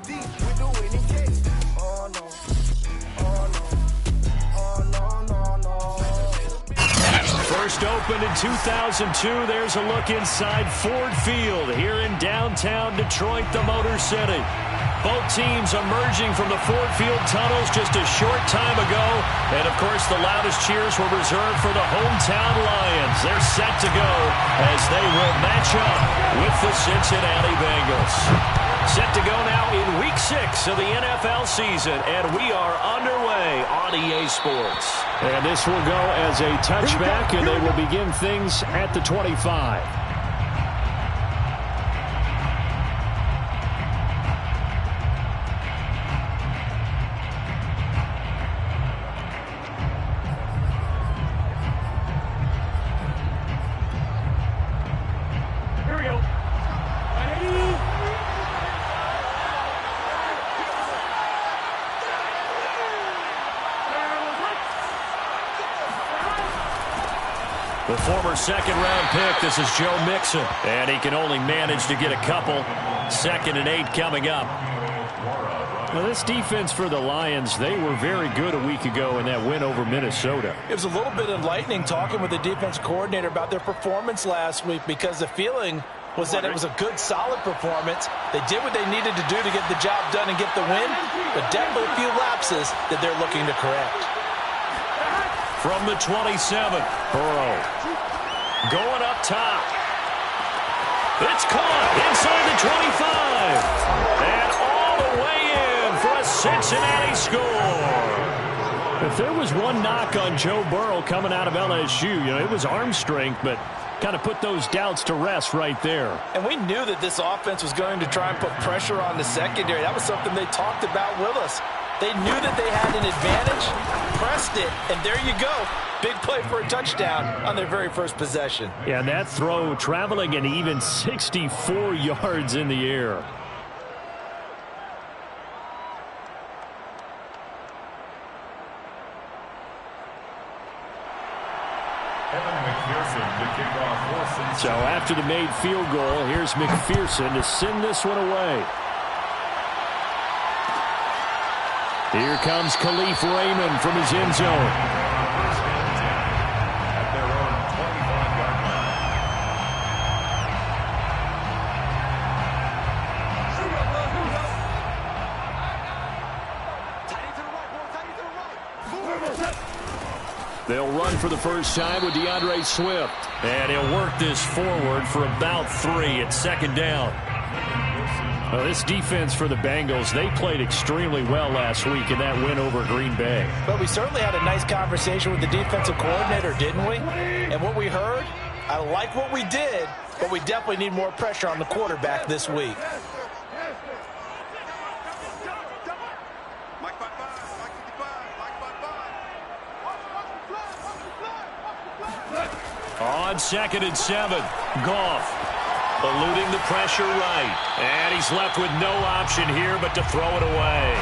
deep with the winning case. Oh no, oh no, oh no, no, no. First opened in 2002. There's a look inside Ford Field here in downtown Detroit, the Motor City. Both teams emerging from the Ford Field tunnels just a short time ago. And, of course, the loudest cheers were reserved for the hometown Lions. They're set to go as they will match up with the Cincinnati Bengals. Set to go now in Week 6 of the NFL season, and we are underway on EA Sports. And this will go as a touchback, and they will begin things at the 25. The former second-round pick, this is Joe Mixon. And he can only manage to get a couple. 2nd and 8 coming up. Well, this defense for the Lions, they were very good a week ago in that win over Minnesota. It was a little bit enlightening talking with the defense coordinator about their performance last week, because the feeling was that it was a good, solid performance. They did what they needed to do to get the job done and get the win, but definitely a few lapses that they're looking to correct. From the 27, Burrow going up top. It's caught inside the 25. And all the way in for a Cincinnati score. If there was one knock on Joe Burrow coming out of LSU, it was arm strength, but kind of put those doubts to rest right there. And we knew that this offense was going to try and put pressure on the secondary. That was something they talked about with us. They knew that they had an advantage, pressed it, and there you go. Big play for a touchdown on their very first possession. Yeah, and that throw traveling an even 64 yards in the air. So after the made field goal, here's McPherson to send this one away. Here comes Khalif Raymond from his end zone. They'll run for the first time with DeAndre Swift. And he'll work this forward for about 3 at 2nd down. Well, this defense for the Bengals, they played extremely well last week in that win over Green Bay. But we certainly had a nice conversation with the defensive coordinator, didn't we? And what we heard, I like what we did, but we definitely need more pressure on the quarterback this week. On 2nd and 7, Goff eluding the pressure right. And he's left with no option here but to throw it away.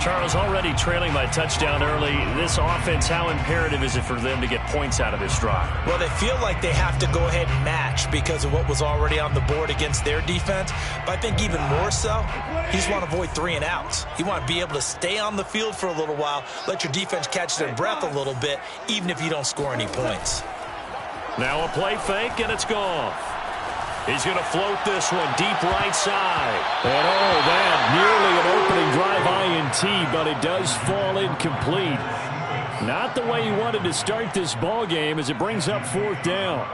Charles, already trailing by touchdown early. This offense, how imperative is it for them to get points out of this drive? Well, they feel like they have to go ahead and match because of what was already on the board against their defense. But I think even more so, you just want to avoid 3 and outs. You want to be able to stay on the field for a little while, let your defense catch their breath a little bit, even if you don't score any points. Now a play fake, and it's gone. He's going to float this one deep right side. And that nearly an opening drive INT, but it does fall incomplete. Not the way he wanted to start this ball game as it brings up 4th down.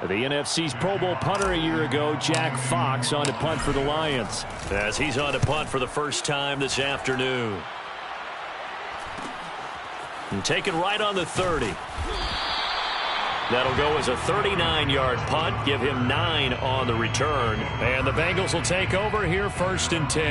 The NFC's Pro Bowl punter a year ago, Jack Fox, on to punt for the Lions. As he's on to punt for the first time this afternoon. And taken right on the 30. That'll go as a 39-yard punt, give him 9 on the return. And the Bengals will take over here 1st and 10.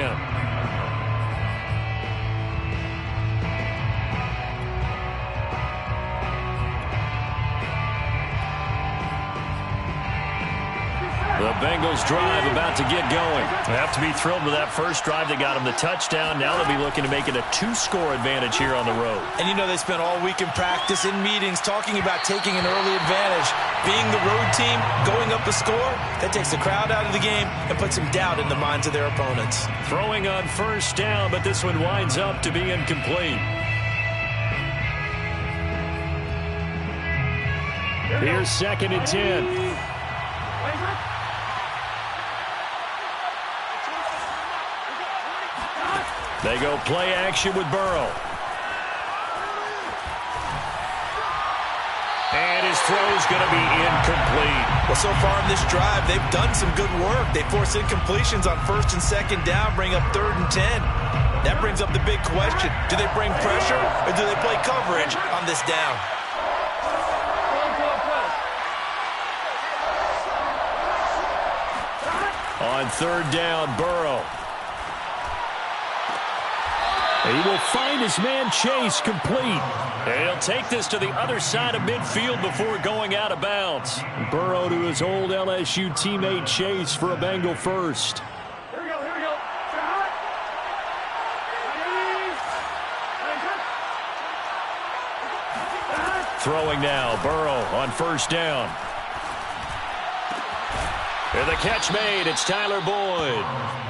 The Bengals drive about to get going. They have to be thrilled with that first drive that got them the touchdown. Now they'll be looking to make it a 2-score advantage here on the road. And you know they spent all week in practice, in meetings, talking about taking an early advantage. Being the road team, going up the score, that takes the crowd out of the game and puts some doubt in the minds of their opponents. Throwing on first down, but this one winds up to be incomplete. Here's 2nd and 10. They go play action with Burrow. And his throw's going to be incomplete. Well, so far in this drive, they've done some good work. They force incompletions on 1st and 2nd down, bring up 3rd and 10. That brings up the big question. Do they bring pressure or do they play coverage on this down? On 3rd down, Burrow. He will find his man Chase complete. And he'll take this to the other side of midfield before going out of bounds. Burrow to his old LSU teammate Chase for a Bengal first. Here we go. Throwing now, Burrow on 1st down. And the catch made, it's Tyler Boyd.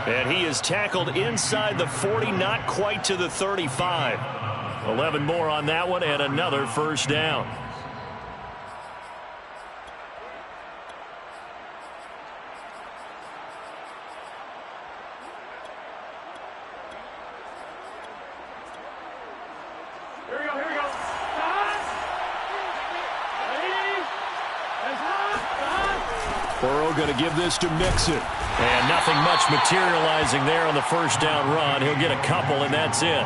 And he is tackled inside the 40, not quite to the 35. 11 more on that one, and another first down. Here we go. Burrow going to give this to Mixon. And nothing much materializing there on the first down run. He'll get a couple, and that's it.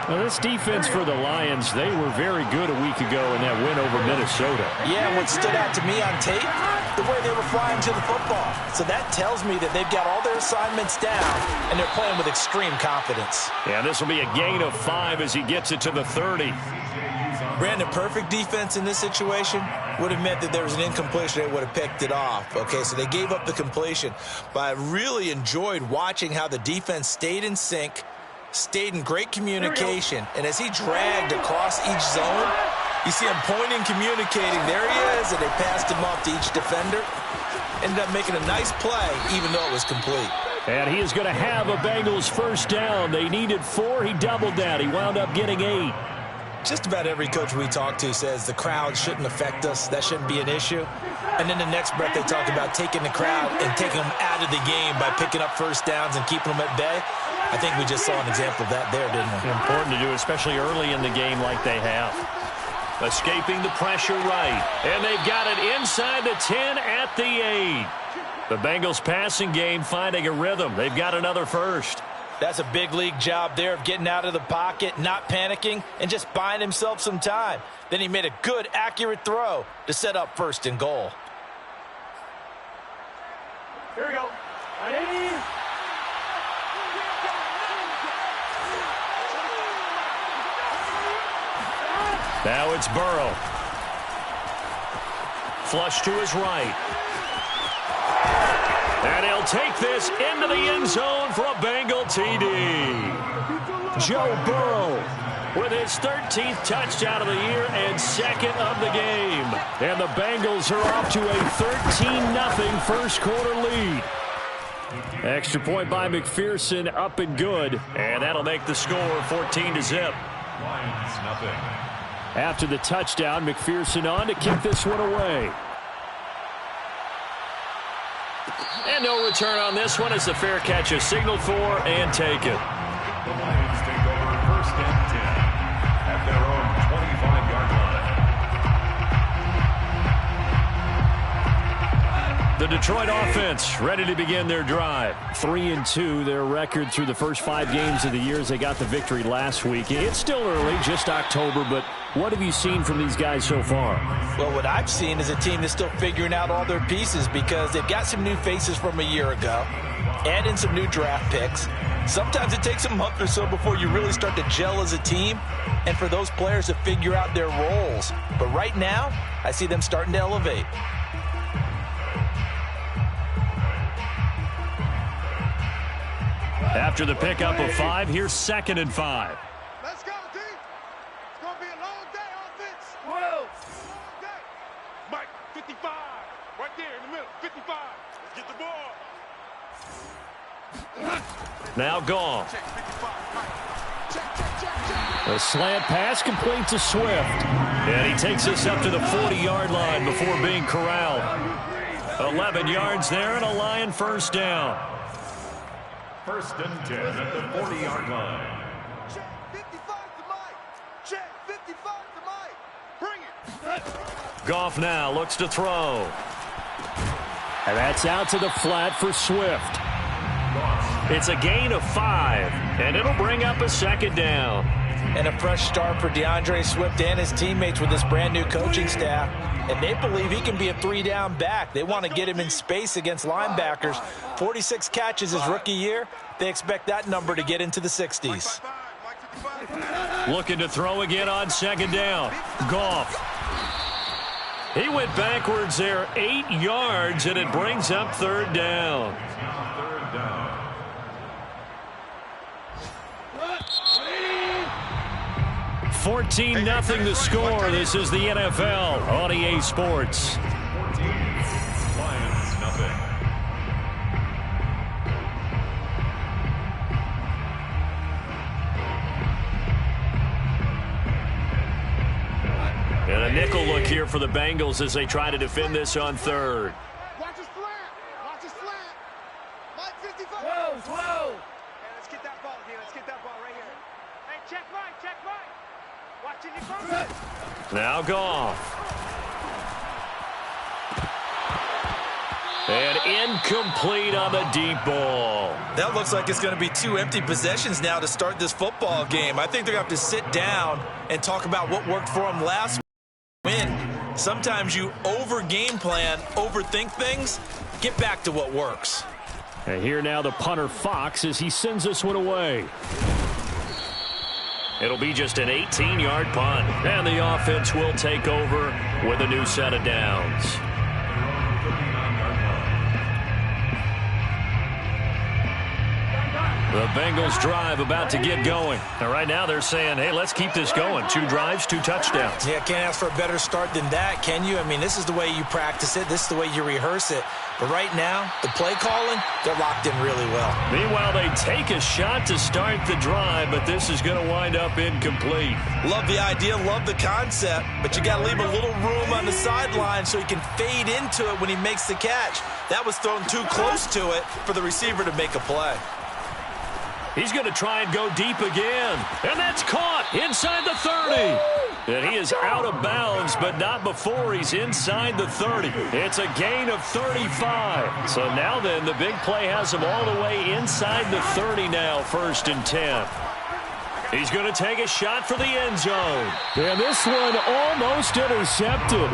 Well, this defense for the Lions, they were very good a week ago in that win over Minnesota. Yeah, and what stood out to me on tape, the way they were flying to the football. So that tells me that they've got all their assignments down, and they're playing with extreme confidence. Yeah, this will be a gain of 5 as he gets it to the 30. Brandon, perfect defense in this situation would have meant that there was an incompletion. They would have picked it off. Okay, so they gave up the completion. But I really enjoyed watching how the defense stayed in sync, stayed in great communication. And as he dragged across each zone, you see him pointing, communicating. There he is, and they passed him off to each defender. Ended up making a nice play, even though it was complete. And he is going to have a Bengals first down. They needed 4. He doubled that. He wound up getting 8. Just about every coach we talk to says the crowd shouldn't affect us. That shouldn't be an issue. And then the next breath they talk about taking the crowd and taking them out of the game by picking up first downs and keeping them at bay. I think we just saw an example of that there, didn't we? Important to do, especially early in the game like they have. Escaping the pressure right. And they've got it inside the 10 at the 8. The Bengals passing game finding a rhythm. They've got another first. That's a big league job there of getting out of the pocket, not panicking, and just buying himself some time. Then he made a good, accurate throw to set up 1st and goal. Here we go. Ready? Now it's Burrow. Flush to his right. And he'll take this into the end zone for a Bengal TD. Joe Burrow with his 13th touchdown of the year and 2nd of the game. And the Bengals are off to a 13-0 first quarter lead. Extra point by McPherson, up and good. And that'll make the score 14-0. After the touchdown, McPherson on to kick this one away. And no return on this one as the fair catch is signaled for and taken. The Lions take over 1st and 10 at their own 25-yard line. The Detroit offense ready to begin their drive. 3-2, their record through the first 5 games of the year as they got the victory last week. It's still early, just October, but what have you seen from these guys so far? Well, what I've seen is a team that's still figuring out all their pieces because they've got some new faces from a year ago, add in some new draft picks. Sometimes it takes a month or so before you really start to gel as a team and for those players to figure out their roles. But right now, I see them starting to elevate. After the pickup of 5, here's 2nd and 5. Let's go, D. It's going to be a long day, offense. Whoa. Long day. Mike, 55. Right there in the middle, 55. Let's get the ball. Now Goff. Check 55, Mike. Check. The slant pass complete to Swift. And he takes us up to the 40-yard line before being corralled. 11 yards there and a Lion first down. 1st and 10 at the 40-yard line. Check 55 to Mike. Check 55 to Mike. Bring it. Goff now looks to throw. And that's out to the flat for Swift. It's a gain of 5, and it'll bring up a 2nd down. And a fresh start for DeAndre Swift and his teammates with this brand-new coaching staff. And they believe he can be a 3-down back. They want to get him in space against linebackers. 46 catches his rookie year. They expect that number to get into the 60s. Looking to throw again on 2nd down. Goff. He went backwards there 8 yards, and it brings up 3rd down. 3rd down. 14-0 the score. This is the NFL on EA Sports. 14, Lions nothing. And a nickel look here for the Bengals as they try to defend this on 3rd. Watch his slant. Watch his slant. Mike 55. Whoa. Hey, let's get that ball here. Let's get that ball right here. Hey, check Mike. Check Mike. Watching you come. Now Goff. And incomplete on the deep ball. That looks like it's going to be 2 empty possessions now to start this football game. I think they're going to have to sit down and talk about what worked for them last win. Sometimes you over-game plan, overthink things. Get back to what works. And here now the punter Fox as he sends this one away. It'll be just an 18-yard punt. And the offense will take over with a new set of downs. The Bengals drive about to get going. And right now they're saying, hey, let's keep this going. 2 drives, 2 touchdowns. Yeah, can't ask for a better start than that, can you? I mean, this is the way you practice it. This is the way you rehearse it. But right now, the play calling, they're locked in really well. Meanwhile, they take a shot to start the drive, but this is going to wind up incomplete. Love the idea, love the concept, but you got to leave a little room on the sideline so he can fade into it when he makes the catch. That was thrown too close to it for the receiver to make a play. He's going to try and go deep again. And that's caught inside the 30. And he is out of bounds, but not before he's inside the 30. It's a gain of 35. So now then, the big play has him all the way inside the 30 now, 1st and 10. He's going to take a shot for the end zone. And this one almost intercepted.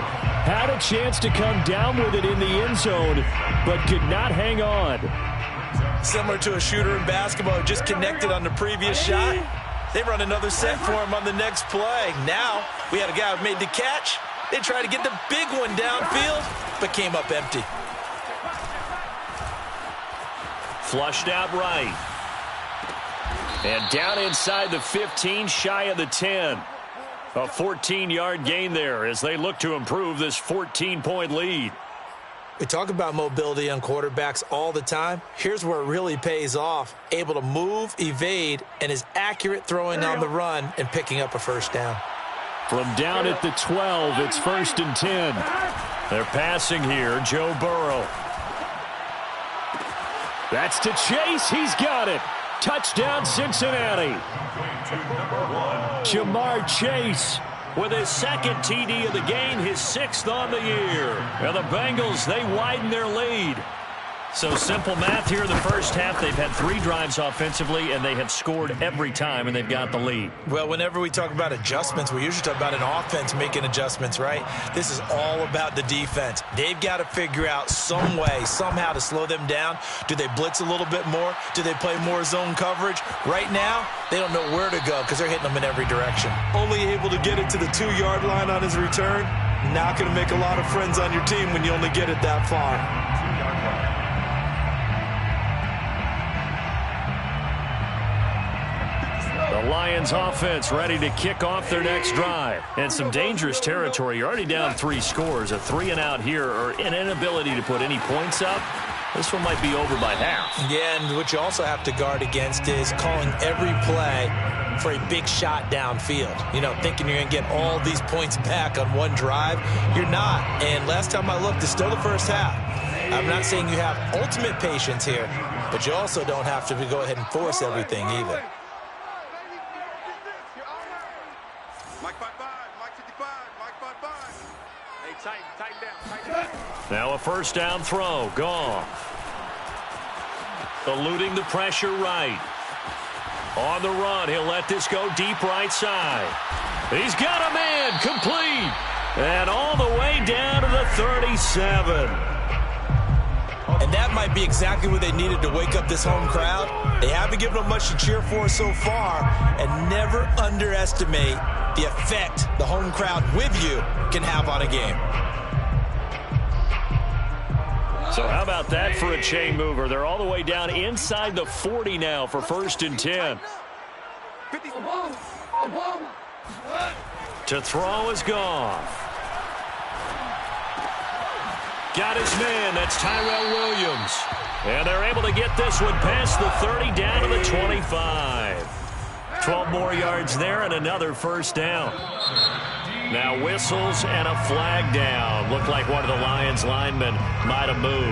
Had a chance to come down with it in the end zone, but could not hang on. Similar to a shooter in basketball who just connected on the previous shot. They run another set for him on the next play. Now, we had a guy who made the catch. They tried to get the big one downfield, but came up empty. Flushed out right. And down inside the 15, shy of the 10. A 14-yard gain there as they look to improve this 14-point lead. We talk about mobility on quarterbacks all the time. Here's where it really pays off. Able to move, evade, and is accurate throwing on the run and picking up a 1st down. From down at the 12, it's 1st and 10. They're passing here, Joe Burrow. That's to Chase. He's got it. Touchdown, Cincinnati. Jamar Chase with his 2nd TD of the game, his 6th on the year. And the Bengals, they widen their lead. So simple math here in the first half. They've had 3 drives offensively, and they have scored every time, and they've got the lead. Well, whenever we talk about adjustments, we usually talk about an offense making adjustments, right? This is all about the defense. They've got to figure out some way, somehow to slow them down. Do they blitz a little bit more? Do they play more zone coverage? Right now, they don't know where to go because they're hitting them in every direction. Only able to get it to the 2-yard line on his return. Not going to make a lot of friends on your team when you only get it that far. Lions offense ready to kick off their next drive. And some dangerous territory. You're already down 3 scores. A 3-and-out here, or an inability to put any points up. This one might be over by half. Yeah, and what you also have to guard against is calling every play for a big shot downfield. You know, thinking you're going to get all these points back on one drive. You're not. And last time I looked, it's still the first half. I'm not saying you have ultimate patience here, but you also don't have to go ahead and force everything either. Now a first down throw. Goff. Eluding the pressure right. On the run, he'll let this go deep right side. He's got a man, complete. And all the way down to the 37. And that might be exactly what they needed to wake up this home crowd. They haven't given them much to cheer for so far, and never underestimate the effect the home crowd with you can have on a game. So how about that for a chain mover? They're all the way down inside the 40 now for 1st and 10. To throw is Goff. Got his man. That's Tyrell Williams. And they're able to get this one past the 30 down to the 25. 12 more yards there and another first down. Now whistles and a flag down. Looked like one of the Lions linemen might have moved.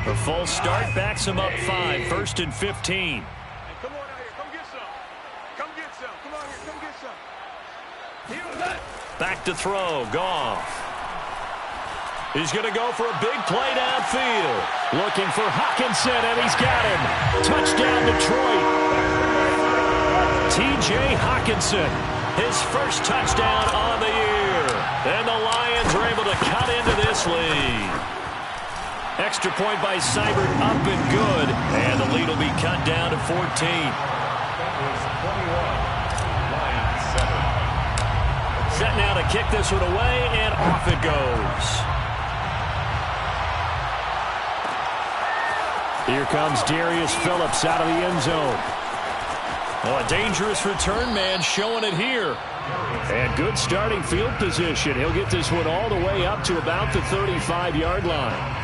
The full start backs him up 5, 1st and 15. Come on out here. Come get some. Come get some. Come on here. Come get some. Back to throw. Goff. He's going to go for a big play downfield. Looking for Hockenson, and he's got him. Touchdown, Detroit. T.J. Hockenson, his first touchdown on the year. And the Lions are able to cut into this lead. Extra point by Seibert, up and good. And the lead will be cut down to 14. Set now to kick this one away, and off it goes. Here comes Darius Phillips out of the end zone. Oh, a dangerous return man showing it here. And good starting field position. He'll get this one all the way up to about the 35-yard line.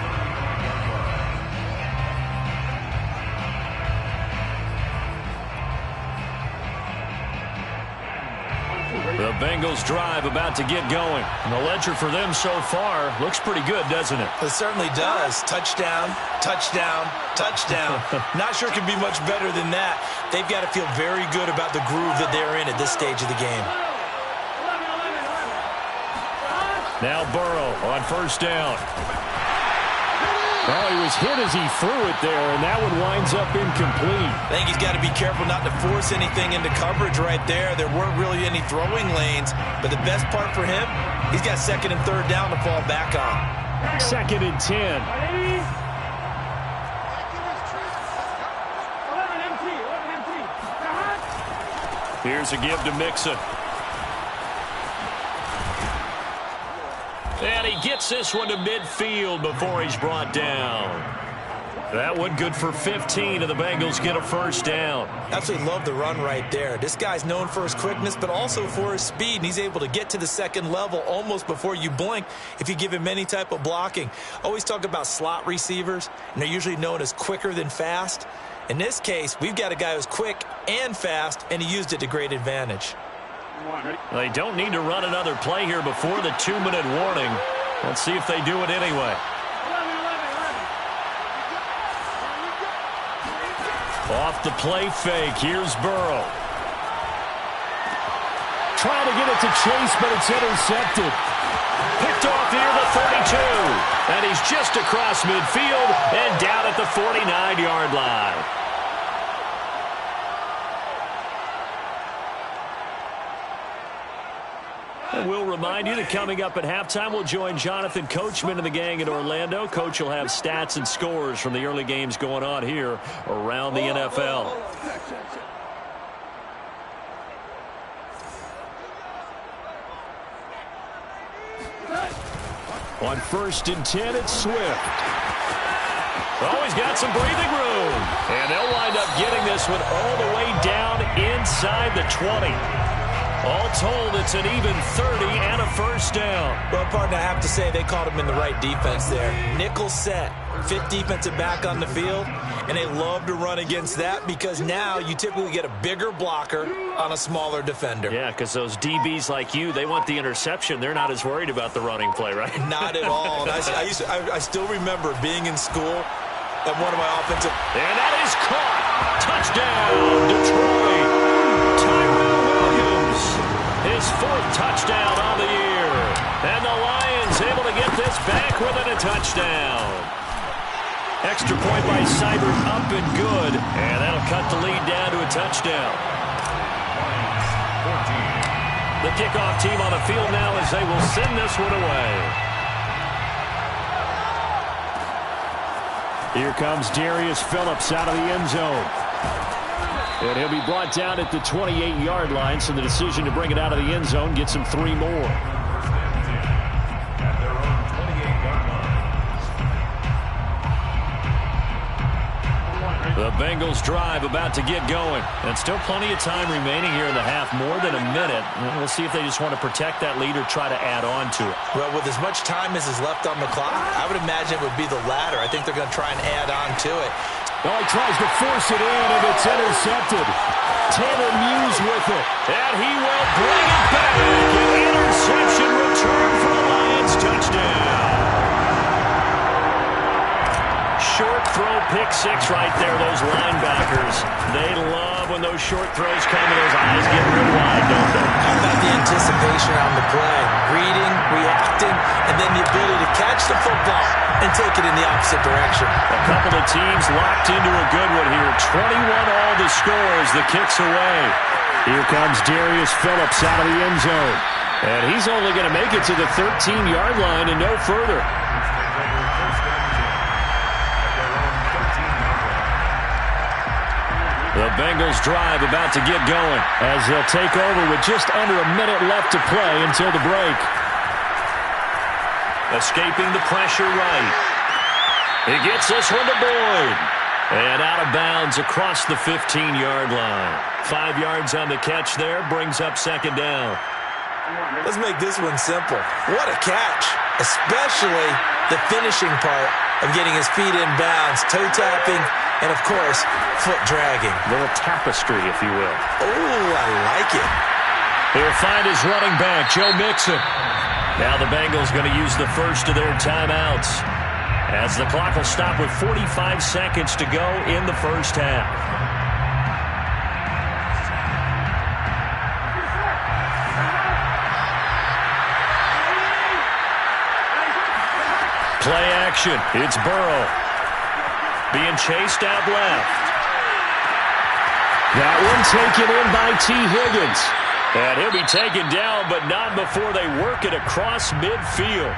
The Bengals drive about to get going. And the ledger for them so far looks pretty good, doesn't it? It certainly does. Touchdown, touchdown, touchdown. Not sure it can be much better than that. They've got to feel very good about the groove that they're in at this stage of the game. Now Burrow on first down. Oh, he was hit as he threw it there, and that one winds up incomplete. I think he's got to be careful not to force anything into coverage right there. There weren't really any throwing lanes, but the best part for him, he's got 2nd and 3rd down to fall back on. 2nd and 10. Here's a give to Mixon. And he gets this one to midfield before he's brought down. That one good for 15, and the Bengals get a first down. Absolutely love the run right there. This guy's known for his quickness, but also for his speed, and he's able to get to the 2nd level almost before you blink if you give him any type of blocking. Always talk about slot receivers, and they're usually known as quicker than fast. In this case, we've got a guy who's quick and fast, and he used it to great advantage. They don't need to run another play here before the 2-minute warning. Let's see if they do it anyway. Off the play fake, here's Burrow. Trying to get it to Chase, but it's intercepted. Picked off near the 32. And he's just across midfield and down at the 49-yard line. And we'll remind you that coming up at halftime, we'll join Jonathan Coachman and the gang in Orlando. Coach will have stats and scores from the early games going on here around the NFL. On 1st and 10, it's Swift. Oh, he's got some breathing room. And they'll wind up getting this one all the way down inside the 20. All told, it's an even 30 and a first down. Well, partner, I have to say they called him in the right defense there. Nickel set, 5th defensive back on the field, and they love to run against that because now you typically get a bigger blocker on a smaller defender. Yeah, because those DBs like you, they want the interception. They're not as worried about the running play, right? Not at all. And I still remember being in school at one of my offensive... And that is caught. Touchdown, Detroit. Tyrell Williams, his 4th touchdown on the year. And the Lions able to get this back within a touchdown. Extra point by Seibert up and good. And that'll cut the lead down to a touchdown. The kickoff team on the field now as they will send this one away. Here comes Darius Phillips out of the end zone. And he'll be brought down at the 28-yard line, so the decision to bring it out of the end zone gets him 3 more. At their own 28-yard line. The Bengals drive about to get going. And still plenty of time remaining here in the half, more than a minute. We'll see if they just want to protect that lead or try to add on to it. Well, with as much time as is left on the clock, I would imagine it would be the latter. I think they're going to try and add on to it. Oh, he tries to force it in, and it's intercepted. Taylor Muse with it. And he will bring it back. An interception return for the Lions. Touchdown. Short throw, pick 6 right there. Those linebackers, they love when those short throws come and those eyes get real wide, don't they? How about the anticipation on the play? Reading, reacting, and then the ability to catch the football and take it in the opposite direction. A couple of teams locked into a good one here. 21 all the scores. The kick's away. Here comes Darius Phillips out of the end zone. And he's only going to make it to the 13-yard line and no further. The Bengals drive about to get going as they'll take over with just under a minute left to play until the break. Escaping the pressure right. He gets this one to Boyd. And out of bounds across the 15-yard line. 5 yards on the catch there, brings up 2nd down. Let's make this one simple. What a catch, especially the finishing part of getting his feet in bounds, toe tapping, and of course, foot dragging. A little tapestry, if you will. Oh, I like it. He'll find his running back, Joe Mixon. Now the Bengals going to use the first of their timeouts as the clock will stop with 45 seconds to go in the first half. Play action. It's Burrow. Being chased out left. That one taken in by T. Higgins. And he'll be taken down, but not before they work it across midfield.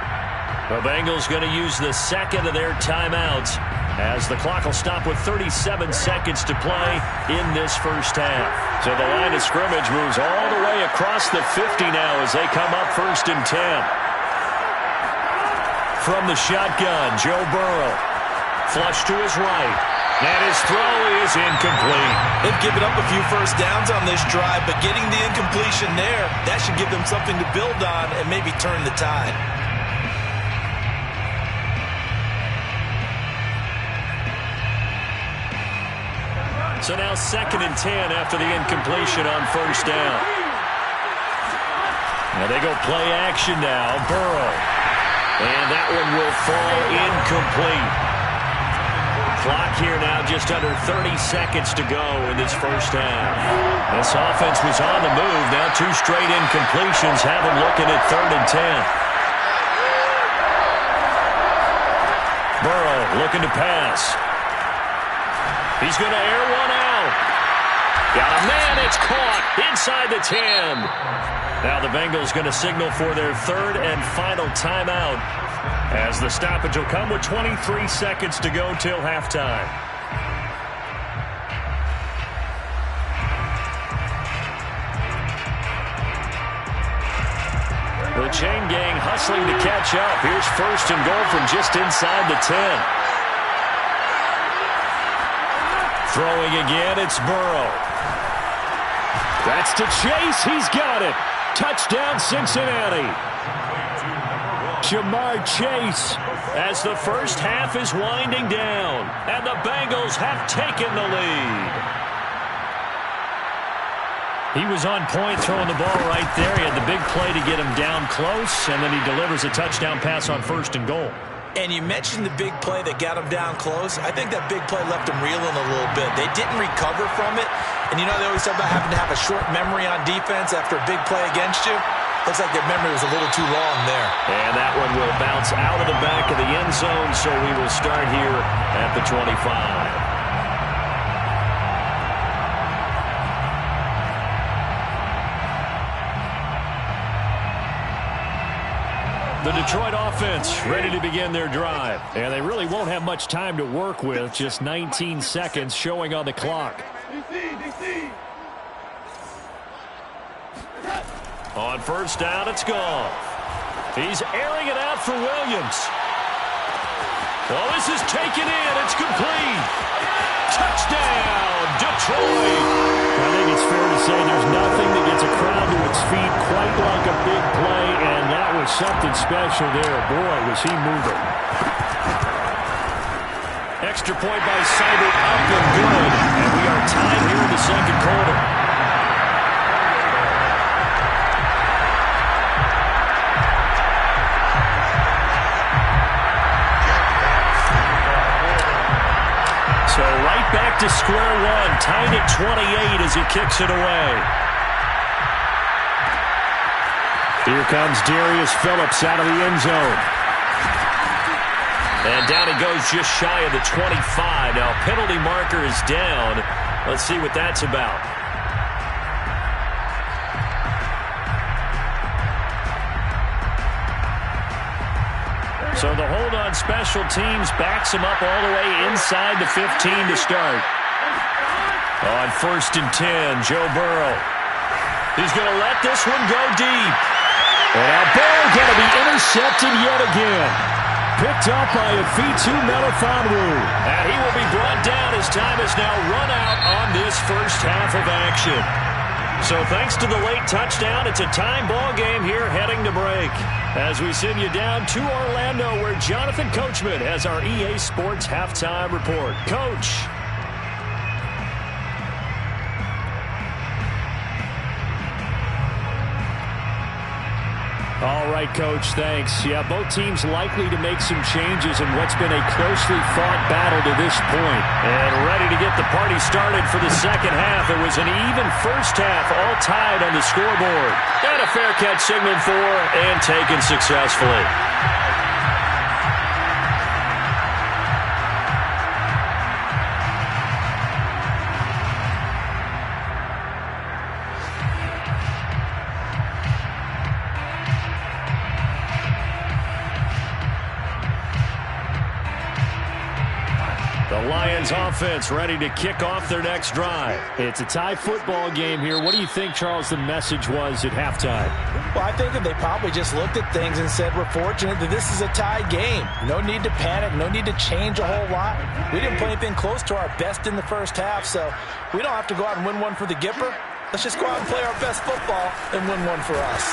The Bengals going to use the second of their timeouts as the clock will stop with 37 seconds to play in this first half. So the line of scrimmage moves all the way across the 50 now as they come up 1st and 10. From the shotgun, Joe Burrow. Flush to his right. And his throw is incomplete. They've given up a few first downs on this drive, but getting the incompletion there, that should give them something to build on and maybe turn the tide. So now 2nd and 10 after the incompletion on 1st down. Now they go play action now. Burrow. And that one will fall incomplete. Clock here now just under 30 seconds to go in this first half. This offense was on the move. Now 2 straight incompletions have them looking at 3rd and 10. Burrow looking to pass. He's going to air one out. Got a man. It's caught inside the 10. Now the Bengals going to signal for their 3rd and final timeout as the stoppage will come with 23 seconds to go till halftime. The The chain gang hustling to catch up. Here's first and goal from just inside the 10. Throwing again, it's Burrow. That's to Chase. He's got it. Touchdown, Cincinnati. Ja'Marr Chase as the first half is winding down. And the Bengals have taken the lead. He was on point throwing the ball right there. He had the big play to get him down close, and then he delivers a touchdown pass on first and goal. And you mentioned the big play that got him down close. I think that big play left him reeling a little bit. They didn't recover from it. And you know they always talk about having to have a short memory on defense after a big play against you. Looks like their memory was a little too long there. And that one will bounce out of the back of the end zone, so we will start here at the 25. The Detroit offense ready to begin their drive. And they really won't have much time to work with. Just 19 seconds showing on the clock. On first down, it's gone. He's airing it out for Williams. Well, this is taken in. It's complete. Touchdown, Detroit. I think it's fair to say there's nothing that gets a crowd to its feet quite like a big play, and that was something special there. Boy, was he moving. Extra point by Seibert, up and good. And we are tied here in the second quarter. So right back to square one, tied at 28 as he kicks it away. Here comes Darius Phillips out of the end zone. And down he goes just shy of the 25. Now penalty marker is down. Let's see what that's about. So the hold on special teams backs him up all the way inside the 15 to start. On first and 10, Joe Burrow. He's going to let this one go deep. And now Burrow going to be intercepted yet again. Picked up by Afitu Melifonwu. And he will be brought down as time has now run out on this first half of action. So thanks to the late touchdown, it's a time ball game here heading to break. As we send you down to Orlando, where Jonathan Coachman has our EA Sports halftime report. Coach. All right, Coach, thanks. Yeah, both teams likely to make some changes in what's been a closely fought battle to this point. And ready to get the party started for the second half. It was an even first half, all tied on the scoreboard. And a fair catch signaled for and taken successfully. Lions offense ready to kick off their next drive. It's a tie football game here. What do you think, Charles, the message was at halftime? Well, I think that they probably just looked at things and said, we're fortunate that this is a tie game. No need to panic. No need to change a whole lot. We didn't play anything close to our best in the first half, so we don't have to go out and win one for the Gipper. Let's just go out and play our best football and win one for us.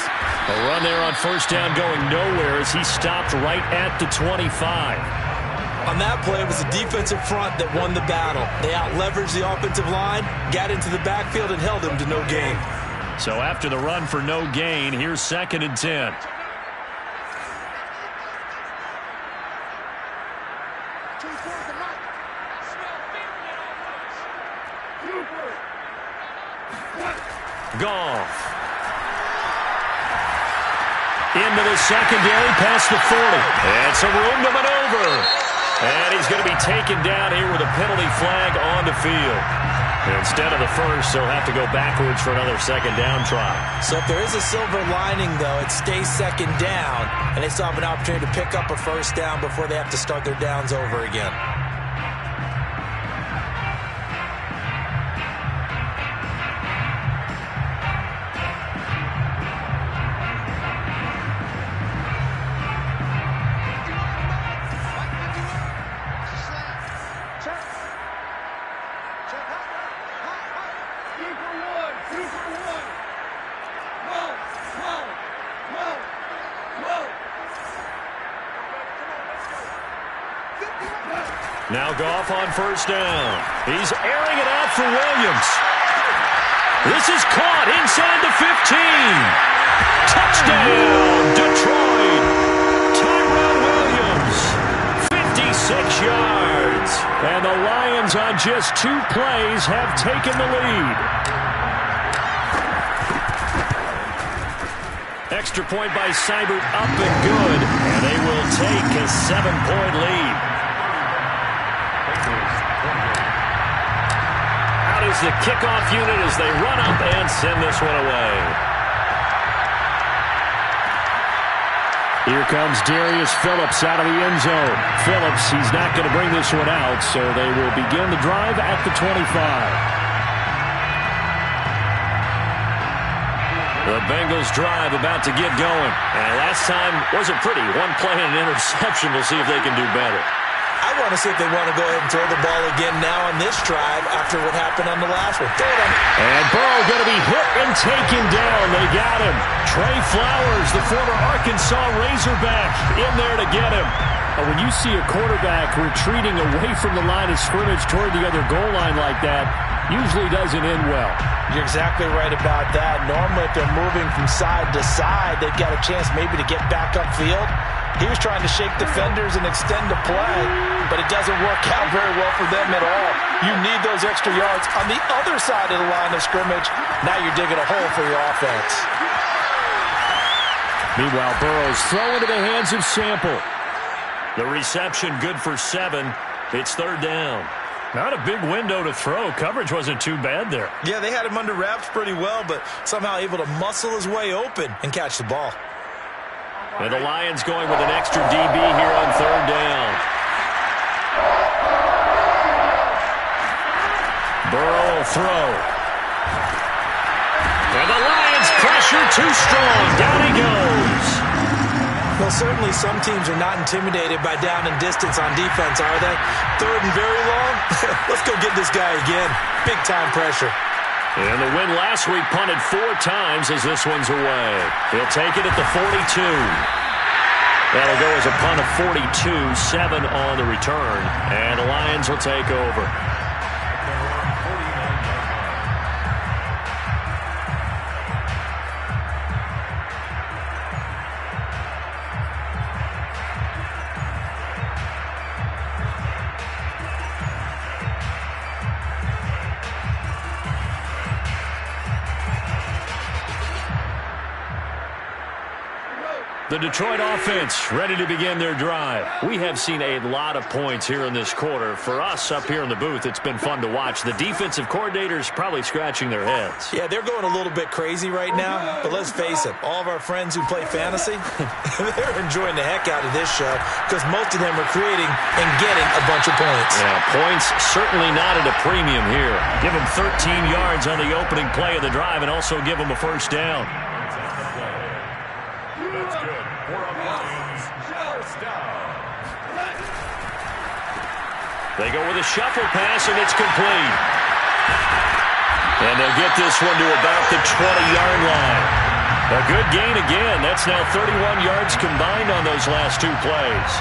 A run there on first down going nowhere as he stopped right at the 25. On that play, it was the defensive front that won the battle. They out-leveraged the offensive line, got into the backfield, and held them to no gain. So after the run for no gain, here's second and 10. Goff. Into the secondary, past the 40. And some room to maneuver. And he's going to be taken down here with a penalty flag on the field. Instead of the first, he'll have to go backwards for another second down try. So if there is a silver lining, though, it stays second down, and they still have an opportunity to pick up a first down before they have to start their downs over again. Now Goff on first down. He's airing it out for Williams. This is caught inside the 15. Touchdown, Detroit. Tyrell Williams, 56 yards. And the Lions on just 2 plays have taken the lead. Extra point by Seibert up and good. And they will take a 7-point lead. Out is the kickoff unit as they run up and send this one away. Here comes Darius Phillips out of the end zone. Phillips, he's not going to bring this one out, so they will begin the drive at the 25. The Bengals drive about to get going. And last time wasn't pretty. 1 play and an interception. We'll see if they can do better. I want to see if they want to go ahead and throw the ball again now on this drive after what happened on the last one. Throw it on. And Burrow going to be hit and taken down. They got him. Trey Flowers, the former Arkansas Razorback, in there to get him. When you see a quarterback retreating away from the line of scrimmage toward the other goal line like that, usually doesn't end well. You're exactly right about that. Normally, if they're moving from side to side, they've got a chance maybe to get back upfield. He was trying to shake defenders and extend the play, but it doesn't work out very well for them at all. You need those extra yards on the other side of the line of scrimmage. Now you're digging a hole for your offense. Meanwhile, Burrow's throw into the hands of Sample. The reception good for 7. It's 3rd down. Not a big window to throw. Coverage wasn't too bad there. Yeah, they had him under wraps pretty well, but somehow able to muscle his way open and catch the ball. And the Lions going with an extra DB here on 3rd down. Burrow will throw. And the Lions pressure too strong. Down he goes. Well, certainly some teams are not intimidated by down and distance on defense, are they? 3rd and very long? Let's go get this guy again. Big-time pressure. And the win last week punted 4 times as this one's away. He'll take it at the 42. That'll go as a punt of 42, 7 on the return. And the Lions will take over. The Detroit offense ready to begin their drive. We have seen a lot of points here in this quarter. For us up here in the booth, it's been fun to watch. The defensive coordinators probably scratching their heads. Yeah, they're going a little bit crazy right now, but let's face it, all of our friends who play fantasy, they're enjoying the heck out of this show because most of them are creating and getting a bunch of points. Yeah, points certainly not at a premium here. Give them 13 yards on the opening play of the drive and also give them a first down. That's good. First down. They go with a shuffle pass, and it's complete. And they'll get this one to about the 20-yard line. A good gain again. That's now 31 yards combined on those last 2 plays.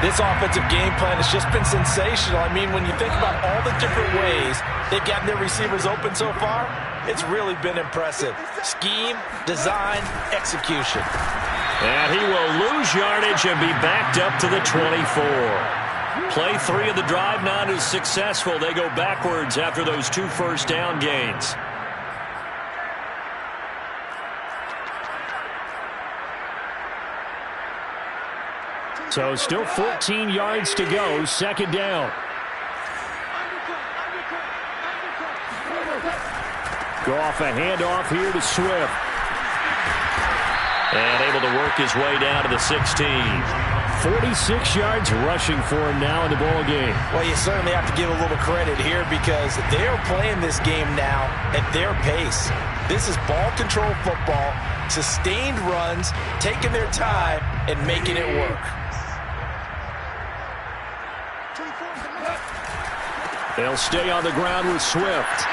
This offensive game plan has just been sensational. I mean, when you think about all the different ways they've gotten their receivers open so far, it's really been impressive. Scheme, design, execution. And he will lose yardage and be backed up to the 24. Play 3 of the drive not as successful. They go backwards after those 2 first down gains. So still 14 yards to go. 2nd down. Go off a handoff here to Swift. And able to work his way down to the 16. 46 yards rushing for him now in the ball game. Well, you certainly have to give a little credit here because they're playing this game now at their pace. This is ball control football, sustained runs, taking their time, and making it work. They'll stay on the ground with Swift.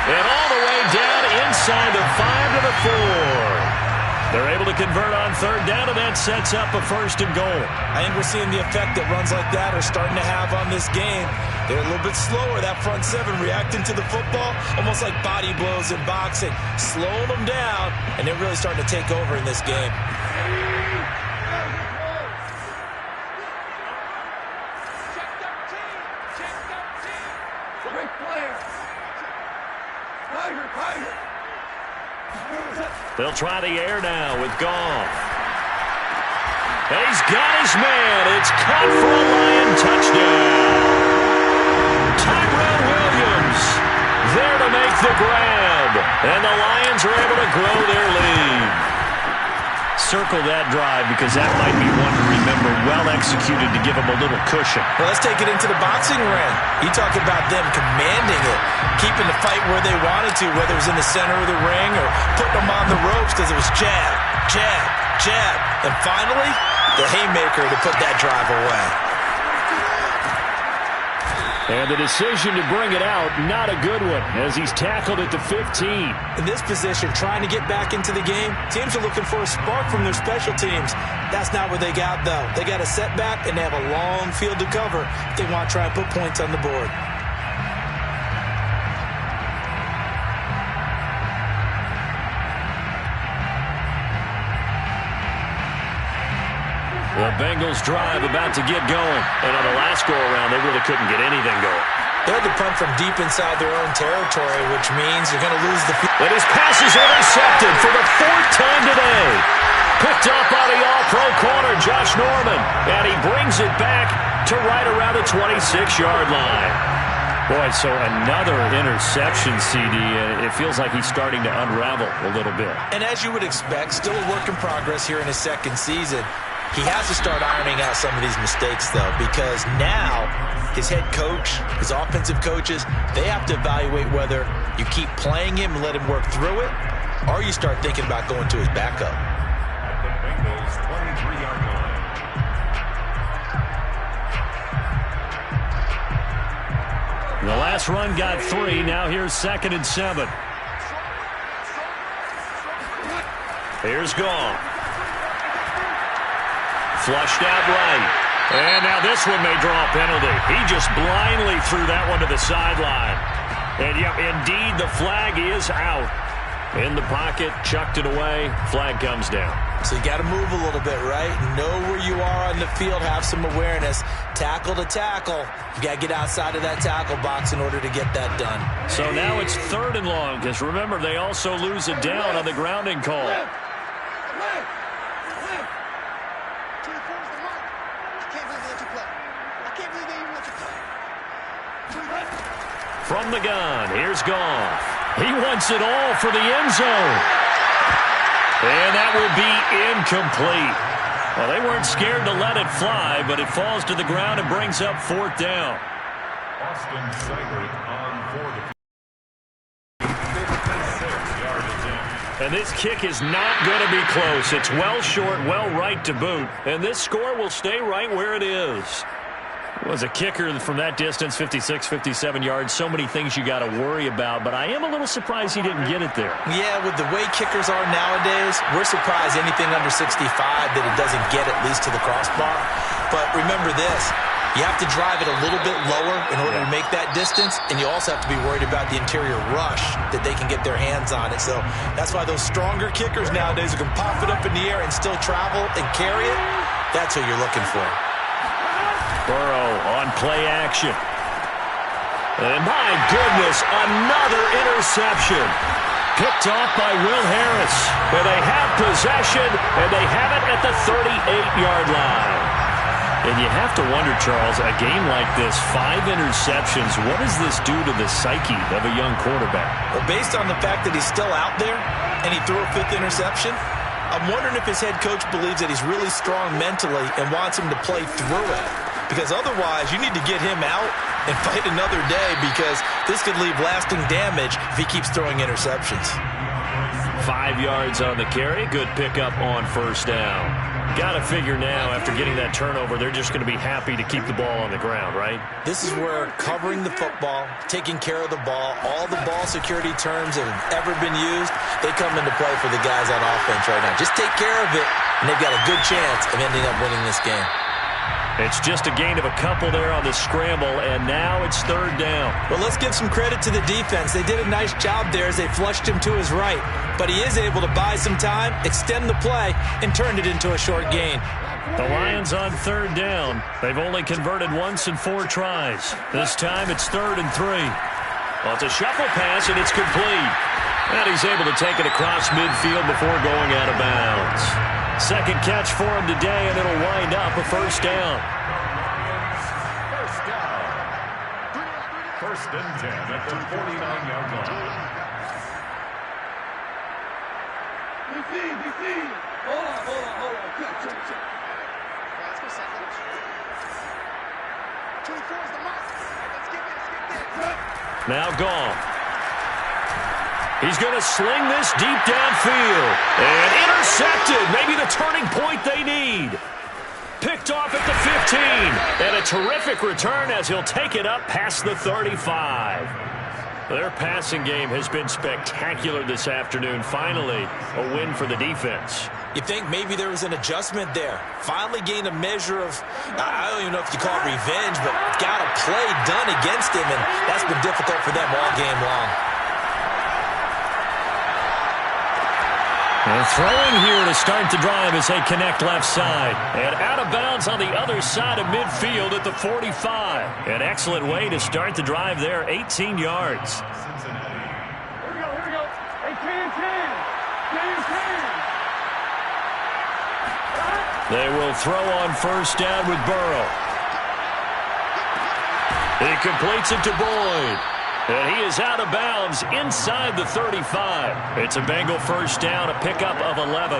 And all the way down inside the 5 to the 4. They're able to convert on third down, and that sets up a 1st and goal. I think we're seeing the effect that runs like that are starting to have on this game. They're a little bit slower, that front seven, reacting to the football, almost like body blows in boxing, slowing them down, and they're really starting to take over in this game. They'll try the air now with Goff. He's got his man. It's caught for a Lion touchdown. Tyrell Williams there to make the grab. And the Lions are able to grow their lead. Circle that drive because that might be one to remember. Well executed to give them a little cushion. Well, let's take it into the boxing ring. You talk about them commanding it, keeping the fight where they wanted to, whether it was in the center of the ring or putting them on the ropes because it was jab, jab, jab. And finally, the haymaker to put that drive away. And the decision to bring it out, not a good one, as he's tackled at the 15. In this position, trying to get back into the game, teams are looking for a spark from their special teams. That's not what they got, though. They got a setback, and they have a long field to cover if they want to try and put points on the board. The Bengals drive about to get going. And on the last go-around, they really couldn't get anything going. They had to punt from deep inside their own territory, which means you're going to lose the field. And his pass is intercepted for the 4th time today. Picked up by the all-pro corner, Josh Norman. And he brings it back to right around the 26-yard line. Boy, so another interception, CD. It feels like he's starting to unravel a little bit. And as you would expect, still a work in progress here in his 2nd season. He has to start ironing out some of these mistakes, though, because now his head coach, his offensive coaches, they have to evaluate whether you keep playing him and let him work through it, or you start thinking about going to his backup. At the Bengals' 23-yard line. The last run got 3. Now here's 2nd and 7. Here's Goff. Flushed out right. And now this one may draw a penalty. He just blindly threw that one to the sideline. And, yeah, indeed, the flag is out. In the pocket, chucked it away. Flag comes down. So you got to move a little bit, right? Know where you are on the field. Have some awareness. Tackle to tackle. You got to get outside of that tackle box in order to get that done. So now it's 3rd and long. Because remember, they also lose it down on the grounding call. From the gun, here's Goff. He wants it all for the end zone. And that will be incomplete. Well, they weren't scared to let it fly, but it falls to the ground and brings up 4th down. Austin Seibert on for the 56-yard attempt. And this kick is not going to be close. It's well short, well right to boot. And this score will stay right where it is. Was a kicker from that distance, 56, 57 yards. So many things you got to worry about, but I am a little surprised he didn't get it there. Yeah, with the way kickers are nowadays, we're surprised anything under 65 that it doesn't get at least to the crossbar. But remember this, you have to drive it a little bit lower in order to make that distance, and you also have to be worried about the interior rush that they can get their hands on it. So that's why those stronger kickers nowadays who can pop it up in the air and still travel and carry it, that's what you're looking for. Burrow on play action. And my goodness, another interception. Picked off by Will Harris. And they have possession, and they have it at the 38-yard line. And you have to wonder, Charles, a game like this, 5 interceptions, what does this do to the psyche of a young quarterback? Well, based on the fact that he's still out there and he threw a 5th interception, I'm wondering if his head coach believes that he's really strong mentally and wants him to play through it. Because otherwise, you need to get him out and fight another day because this could leave lasting damage if he keeps throwing interceptions. 5 yards on the carry. Good pickup on 1st down. Got to figure now, after getting that turnover, they're just going to be happy to keep the ball on the ground, right? This is where covering the football, taking care of the ball, all the ball security terms that have ever been used, they come into play for the guys on offense right now. Just take care of it, and they've got a good chance of ending up winning this game. It's just a gain of a couple there on the scramble, and now it's third down. Well, let's give some credit to the defense. They did a nice job there as they flushed him to his right. But he is able to buy some time, extend the play, and turn it into a short gain. The Lions on third down. They've only converted once in 4 tries. This time it's 3rd and 3. Well, it's a shuffle pass, and it's complete. And he's able to take it across midfield before going out of bounds. Second catch for him today, and it'll wind up a first down. First and 10 at the 49-yard line. Hold on. Check. Let's go set. 24 is the mark. Let's get this. Now gone. He's going to sling this deep downfield. And intercepted. Maybe the turning point they need. Picked off at the 15. And a terrific return as he'll take it up past the 35. Their passing game has been spectacular this afternoon. Finally, a win for the defense. You think maybe there was an adjustment there. Finally gained a measure of, I don't even know if you call it revenge, but got a play done against him, and that's been difficult for them all game long. And throwing here to start the drive as they connect left side. And out of bounds on the other side of midfield at the 45. An excellent way to start the drive there, 18 yards. Here we go. Hey, 10. They will throw on first down with Burrow. He completes it to Boyd. And he is out of bounds inside the 35. It's a Bengal first down, a pickup of 11.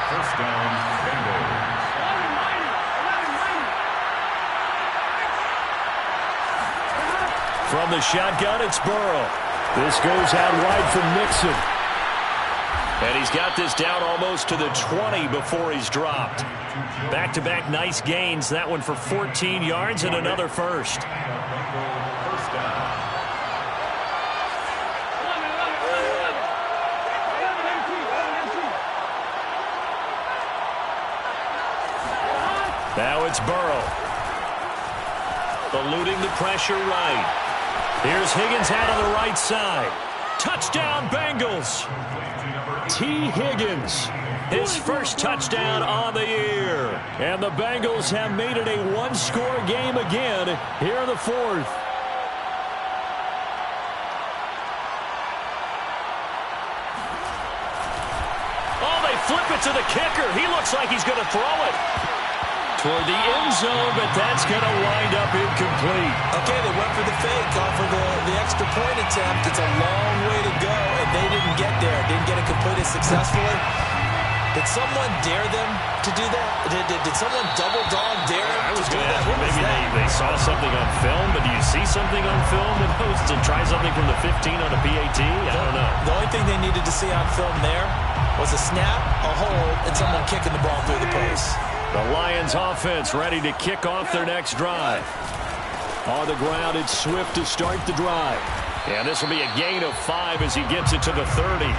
First down, Bengals. From the shotgun, it's Burrow. This goes out wide from Mixon. And he's got this down almost to the 20 before he's dropped. Back-to-back nice gains. That one for 14 yards and another first. Now it's Burrow. Eluding the pressure right. Here's Higgins out on the right side. Touchdown, Bengals. T. Higgins, his first touchdown on the year. And the Bengals have made it a one-score game again here in the fourth. Oh, they flip it to the kicker. He looks like he's going to throw it toward the end zone, but that's going to wind up incomplete. Okay, they went for the fake off of the extra point attempt. It's a long way to go, and they didn't get there. Didn't get it completed successfully. Did someone dare them to do that? Did someone double dog dare them to do that? Maybe they saw something on film, but do you see something on film to try something from the 15 on a PAT? I don't know. The only thing they needed to see on film there was a snap, a hold, and someone kicking the ball through the post. The Lions offense ready to kick off their next drive. On the ground, it's Swift to start the drive. And this will be a gain of 5 as he gets it to the 30.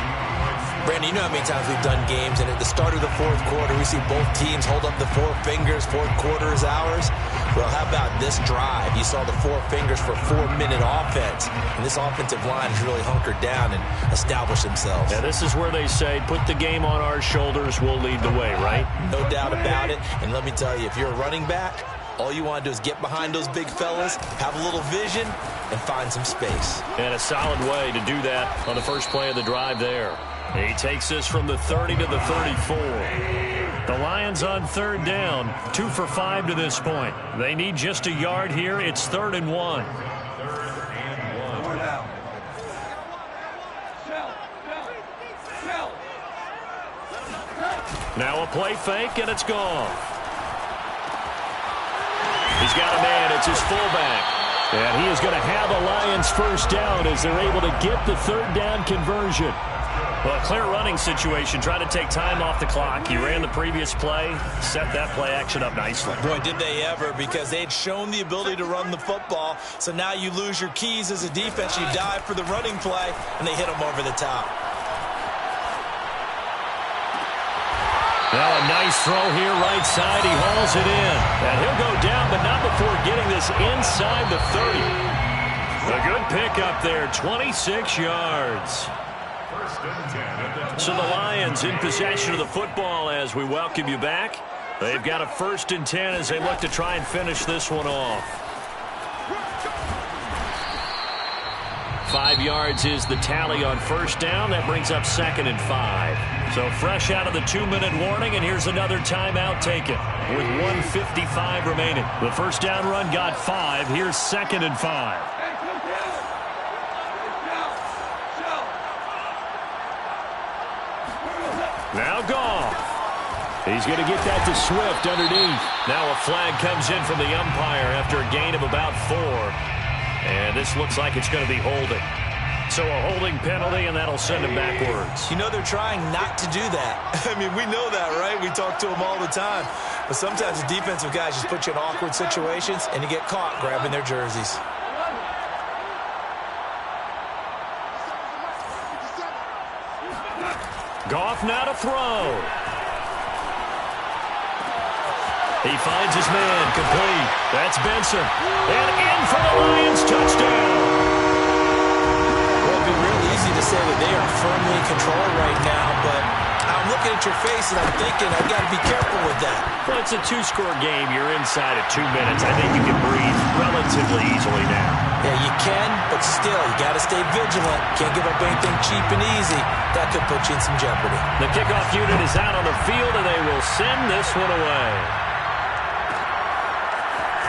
Brandon, you know how many times we've done games, and at the start of the fourth quarter, we see both teams hold up the 4 fingers, fourth quarter is ours. Well, how about this drive? You saw the 4 fingers for 4-minute offense, and this offensive line has really hunkered down and established themselves. Yeah, this is where they say, put the game on our shoulders, we'll lead the way, right? No doubt about it, and let me tell you, if you're a running back, all you want to do is get behind those big fellas, have a little vision, and find some space. And a solid way to do that on the first play of the drive there. He takes this from the 30 to the 34. The Lions on third down, 2 for 5 to this point. They need just a yard here. It's 3rd and 1. Now a play fake, and it's gone. He's got a man. It's his fullback. And he is going to have a Lions first down as they're able to get the third down conversion. Well, a clear running situation. Trying to take time off the clock. He ran the previous play, set that play action up nicely. Boy, did they ever, because they had shown the ability to run the football. So now you lose your keys as a defense. You dive for the running play, and they hit him over the top. Now a nice throw here right side. He hauls it in. And he'll go down, but not before getting this inside the 30. A good pick up there, 26 yards. So the Lions in possession of the football as we welcome you back. They've got a 1st and 10 as they look to try and finish this one off. 5 yards is the tally on first down. That brings up 2nd and 5. So fresh out of the 2-minute warning, and here's another timeout taken with 1:55 remaining. The first down run got 5. Here's 2nd and 5. Now Goff. He's going to get that to Swift underneath. Now a flag comes in from the umpire after a gain of about 4. And this looks like it's going to be holding. So a holding penalty, and that'll send him backwards. You know they're trying not to do that. I mean, we know that, right? We talk to them all the time. But sometimes the defensive guys just put you in awkward situations, and you get caught grabbing their jerseys. Goff now to throw. He finds his man, complete. That's Benson. And in for the Lions, touchdown. Well, it'd be real easy to say that they are firmly in control right now, but I'm looking at your face and I'm thinking I've got to be careful with that. Well, it's a 2-score game. You're inside at 2 minutes. I think you can breathe relatively easily now. Yeah, you can, but still, you got to stay vigilant. Can't give up anything cheap and easy. That could put you in some jeopardy. The kickoff unit is out on the field, and they will send this one away.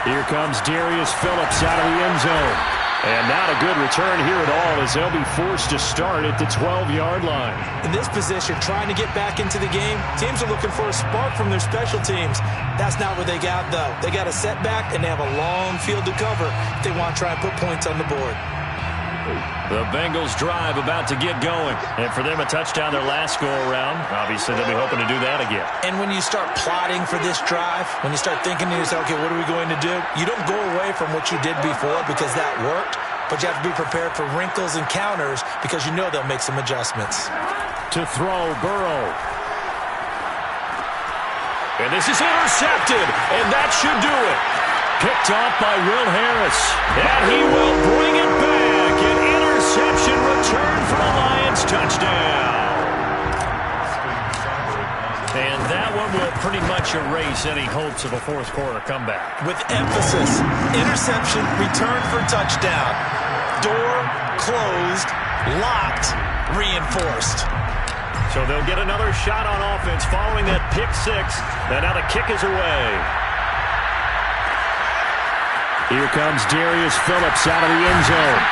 Here comes Darius Phillips out of the end zone. And not a good return here at all as they'll be forced to start at the 12-yard line. In this position, trying to get back into the game, teams are looking for a spark from their special teams. That's not what they got, though. They got a setback, and they have a long field to cover if they want to try and put points on the board. The Bengals drive about to get going. And for them, a touchdown their last go-around. Obviously, they'll be hoping to do that again. And when you start plotting for this drive, when you start thinking to yourself, okay, what are we going to do? You don't go away from what you did before because that worked, but you have to be prepared for wrinkles and counters because you know they'll make some adjustments. To throw, Burrow. And this is intercepted, and that should do it. Picked off by Will Harris. And he will bring it back. An interception return for a Lions touchdown. And that one will pretty much erase any hopes of a fourth-quarter comeback. With emphasis, interception, return for touchdown. Door closed, locked, reinforced. So they'll get another shot on offense following that pick 6. And now the kick is away. Here comes Darius Phillips out of the end zone.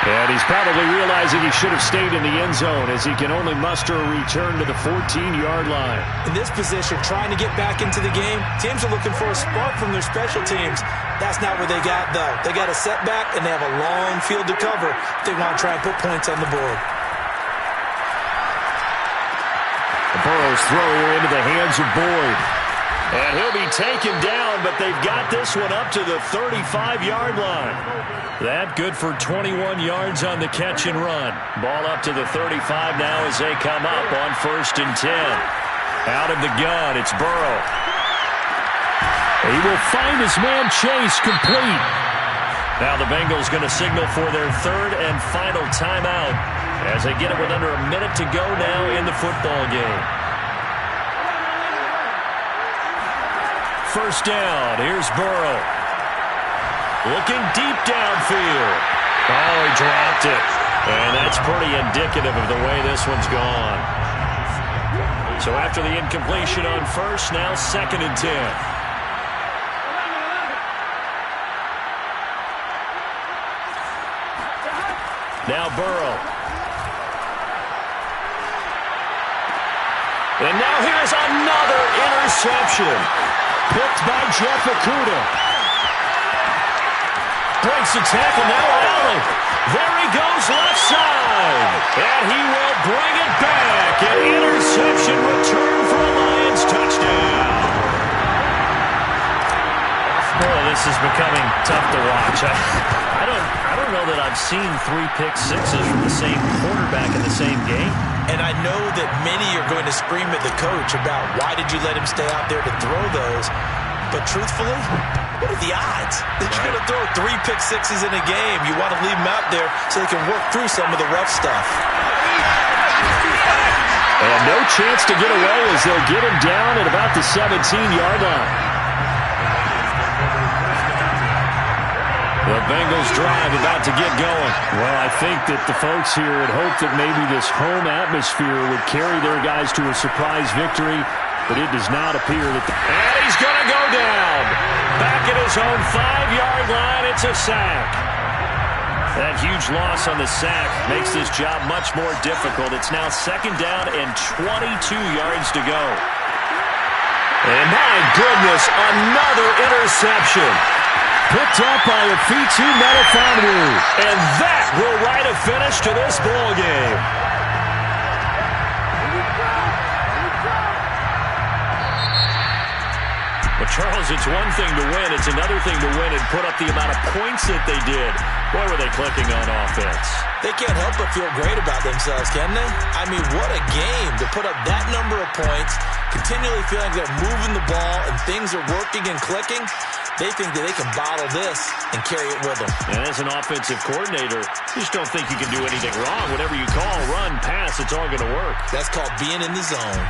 And he's probably realizing he should have stayed in the end zone as he can only muster a return to the 14-yard line. In this position, trying to get back into the game, teams are looking for a spark from their special teams. That's not what they got, though. They got a setback, and they have a long field to cover if they want to try and put points on the board. Burrow's throw here into the hands of Boyd. And he'll be taken down, but they've got this one up to the 35-yard line. That good for 21 yards on the catch and run. Ball up to the 35 now as they come up on 1st and 10. Out of the gun, it's Burrow. He will find his man Chase complete. Now the Bengals going to signal for their 3rd and final timeout as they get it with under a minute to go now in the football game. First down, here's Burrow. Looking deep downfield. Oh, he dropped it. And that's pretty indicative of the way this one's gone. So after the incompletion on 1st, now 2nd and 10. Now Burrow. And now here's another interception. Picked by Jeff Okudah. breaks the tackle. Now Allen. There he goes left side. And he will bring it back. An interception return for a Lions touchdown. Boy, this is becoming tough to watch. I don't know that I've seen 3 pick sixes from the same quarterback in the same game. And I know that many are going to scream at the coach about why did you let him stay out there to throw those. But truthfully, what are the odds that you're going to throw 3 pick sixes in a game? You want to leave them out there so they can work through some of the rough stuff. And no chance to get away as they'll get him down at about the 17-yard line. The Bengals drive about to get going. Well, I think that the folks here had hoped that maybe this home atmosphere would carry their guys to a surprise victory, but it does not appear that. And he's going to go down. Back at his own 5-yard line, it's a sack. That huge loss on the sack makes this job much more difficult. It's now 2nd down and 22 yards to go. And my goodness, another interception. Picked up by Afitu Melifonwu. And that will write a finish to this ball game. But Charles, it's one thing to win. It's another thing to win and put up the amount of points that they did. Boy, were they clicking on offense. They can't help but feel great about themselves, can they? I mean, what a game to put up that number of points, continually feeling they're moving the ball and things are working and clicking. They think that they can bottle this and carry it with them. And as an offensive coordinator, you just don't think you can do anything wrong. Whatever you call, run, pass, it's all going to work. That's called being in the zone.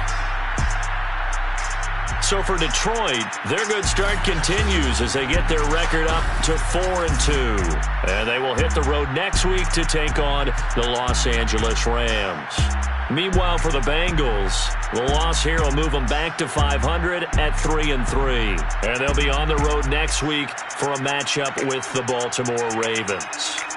So for Detroit, their good start continues as they get their record up to 4-2. And they will hit the road next week to take on the Los Angeles Rams. Meanwhile, for the Bengals, the loss here will move them back to 500 at 3-3. And they'll be on the road next week for a matchup with the Baltimore Ravens.